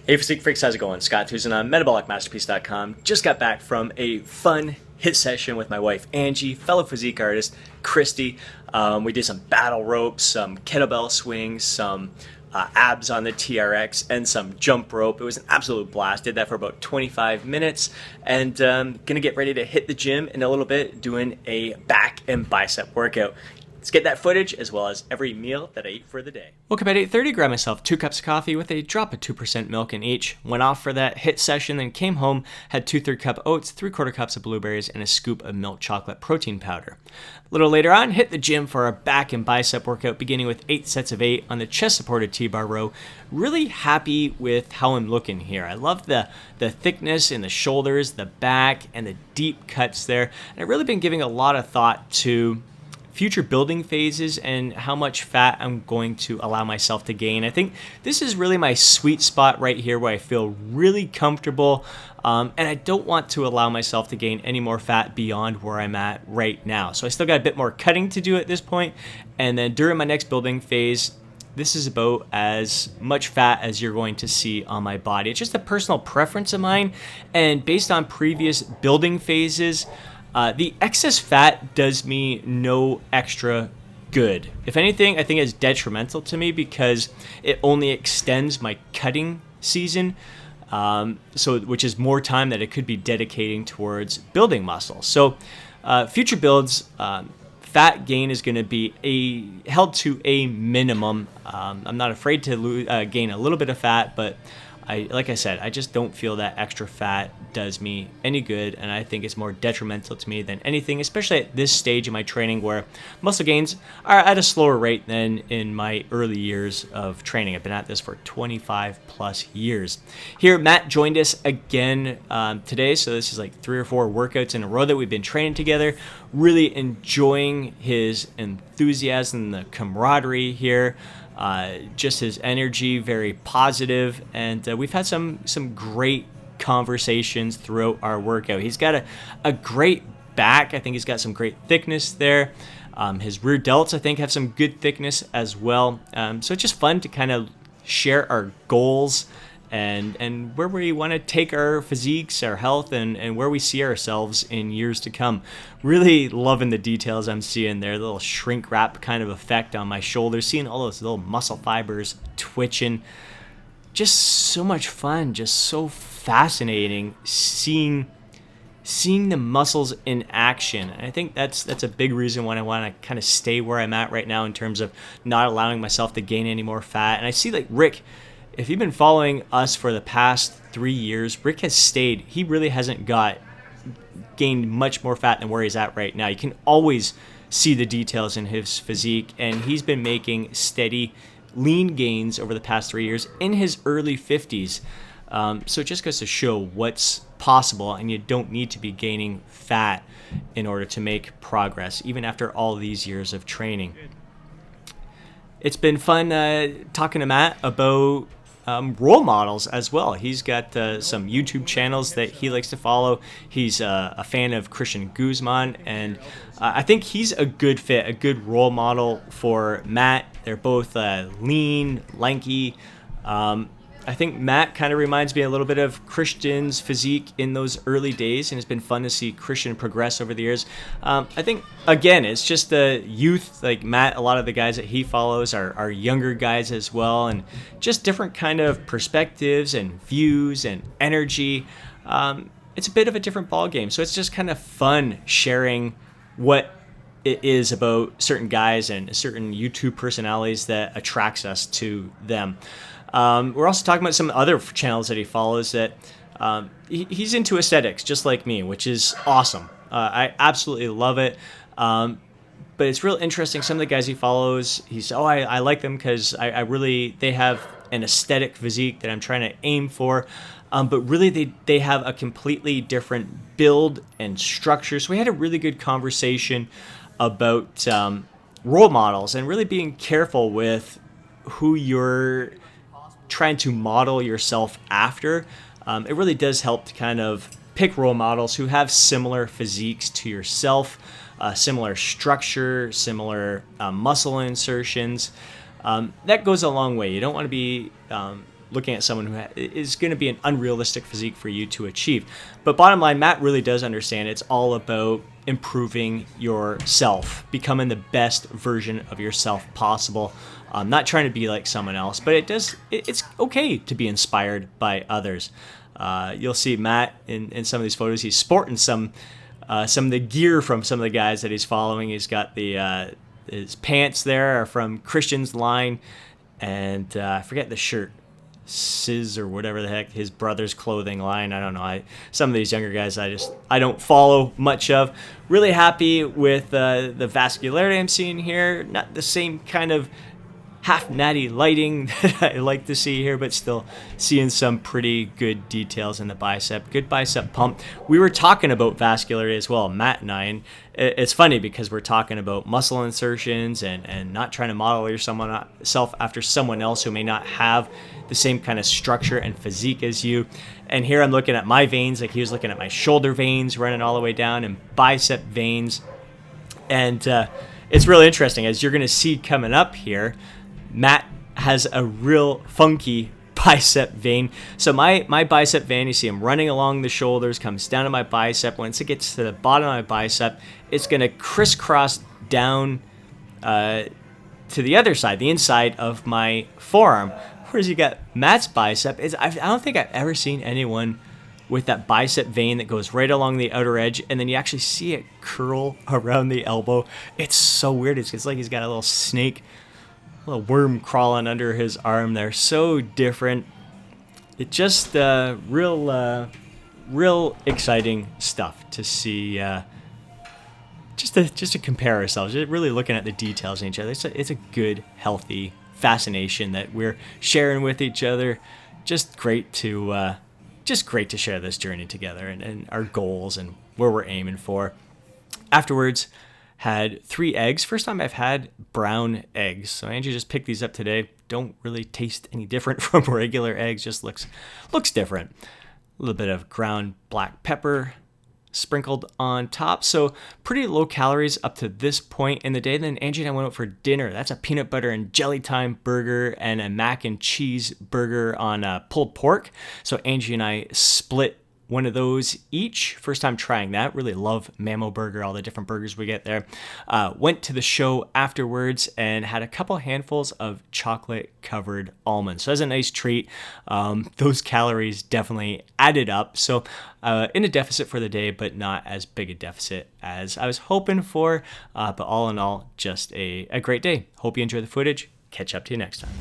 Hey Physique Freaks, how's it going? Scott Tucson on MetabolicMasterpiece.com. Just got back from a fun HIIT session with my wife Angie, fellow physique artist Christy. We did some battle ropes, some kettlebell swings, some abs on the TRX, and some jump rope. It was an absolute blast. Did that for about 25 minutes, and gonna get ready to hit the gym in a little bit, doing a back and bicep workout. Let's get that footage as well as every meal that I eat for the day. Woke up at 8:30, grabbed myself 2 cups of coffee with a drop of 2% milk in each. Went off for that HIIT session, then came home, had 2/3 cup oats, 3/4 cups of blueberries, and a scoop of milk chocolate protein powder. A little later on, hit the gym for our back and bicep workout, beginning with 8 sets of 8 on the chest-supported T-bar row. Really happy with how I'm looking here. I love the thickness in the shoulders, the back, and the deep cuts there. And I've really been giving a lot of thought to future building phases and how much fat I'm going to allow myself to gain. I think this is really my sweet spot right here where I feel really comfortable, and I don't want to allow myself to gain any more fat beyond where I'm at right now. So I still got a bit more cutting to do at this point, and then during my next building phase, this is about as much fat as you're going to see on my body. It's just a personal preference of mine, and based on previous building phases, the excess fat does me no extra good. If anything, I think it's detrimental to me because it only extends my cutting season, which is more time that it could be dedicating towards building muscle. So future builds, fat gain is going to be held to a minimum. I'm not afraid to gain a little bit of fat, but like I said, I just don't feel that extra fat does me any good, and I think it's more detrimental to me than anything, especially at this stage in my training where muscle gains are at a slower rate than in my early years of training. I've been at this for 25 plus years. Here, Matt joined us again today, so this is like 3 or 4 workouts in a row that we've been training together. Really enjoying his enthusiasm, the camaraderie here. Just his energy, very positive, and we've had some great conversations throughout our workout. He's got a great back. I think he's got some great thickness there. His rear delts, I think, have some good thickness as well. So it's just fun to kind of share our goals and where we want to take our physiques, our health, and where we see ourselves in years to come. Really loving the details I'm seeing there, the little shrink wrap kind of effect on my shoulders, seeing all those little muscle fibers twitching. Just so much fun, just so fascinating seeing the muscles in action. And I think that's a big reason why I want to kind of stay where I'm at right now in terms of not allowing myself to gain any more fat. And I see like Rick, if you've been following us for the past 3 years, Rick has stayed. He really hasn't gained much more fat than where he's at right now. You can always see the details in his physique, and he's been making steady lean gains over the past 3 years in his early 50s. So it just goes to show what's possible, and you don't need to be gaining fat in order to make progress, even after all these years of training. It's been fun talking to Matt about role models as well. He's got some YouTube channels that he likes to follow. He's a fan of Christian Guzman, and I think he's a good fit, a good role model for Matt. They're both lean, lanky. I think Matt kind of reminds me a little bit of Christian's physique in those early days, and it's been fun to see Christian progress over the years. I think, again, it's just the youth, like Matt, a lot of the guys that he follows are younger guys as well, and just different kind of perspectives and views and energy. It's a bit of a different ball game, so it's just kind of fun sharing what it is about certain guys and certain YouTube personalities that attracts us to them. We're also talking about some other channels that he follows that he's into aesthetics just like me, which is awesome. I absolutely love it. But it's real interesting. Some of the guys he follows, he says, I like them because they have an aesthetic physique that I'm trying to aim for. But really they have a completely different build and structure. So we had a really good conversation about role models and really being careful with who you're trying to model yourself after. It really does help to kind of pick role models who have similar physiques to yourself, similar structure, similar muscle insertions. That goes a long way. You don't want to be looking at someone who is going to be an unrealistic physique for you to achieve. But bottom line, Matt really does understand it's all about improving yourself, becoming the best version of yourself possible. Not trying to be like someone else, but it's okay to be inspired by others. You'll see Matt in some of these photos, he's sporting some of the gear from some of the guys that he's following. He's got his pants there are from Christian's line, and I forget the shirt, Sizz or whatever the heck, his brother's clothing line. I don't know. Some of these younger guys I don't follow much of. Really happy with the vascularity I'm seeing here. Not the same kind of half natty lighting that I like to see here, but still seeing some pretty good details in the bicep. Good bicep pump. We were talking about vascularity as well, Matt and I, and it's funny because we're talking about muscle insertions and not trying to model yourself after someone else who may not have the same kind of structure and physique as you. And here I'm looking at my veins, like he was looking at my shoulder veins running all the way down and bicep veins. And it's really interesting, as you're going to see coming up here. Matt has a real funky bicep vein. So my bicep vein, you see him running along the shoulders, comes down to my bicep. Once it gets to the bottom of my bicep, it's going to crisscross down to the other side, the inside of my forearm. Whereas you got Matt's bicep, I don't think I've ever seen anyone with that bicep vein that goes right along the outer edge, and then you actually see it curl around the elbow. It's so weird. It's like he's got a little snake, a little worm crawling under his arm there. So different. It just real exciting stuff to see. Just to compare ourselves, just really looking at the details in each other. It's a good, healthy fascination that we're sharing with each other. Just great to share this journey together and our goals and where we're aiming for. Afterwards, had 3 eggs. First time I've had brown eggs. So Angie just picked these up today. Don't really taste any different from regular eggs. Just looks different. A little bit of ground black pepper sprinkled on top. So pretty low calories up to this point in the day. Then Angie and I went out for dinner. That's a peanut butter and jelly time burger and a mac and cheese burger on pulled pork. So Angie and I split one of those each. First time trying that. Really love Mammo Burger, all the different burgers we get there. Went to the show afterwards and had a couple handfuls of chocolate covered almonds. So that's a nice treat. Those calories definitely added up. So in a deficit for the day, but not as big a deficit as I was hoping for. But all in all, just a great day. Hope you enjoy the footage. Catch up to you next time.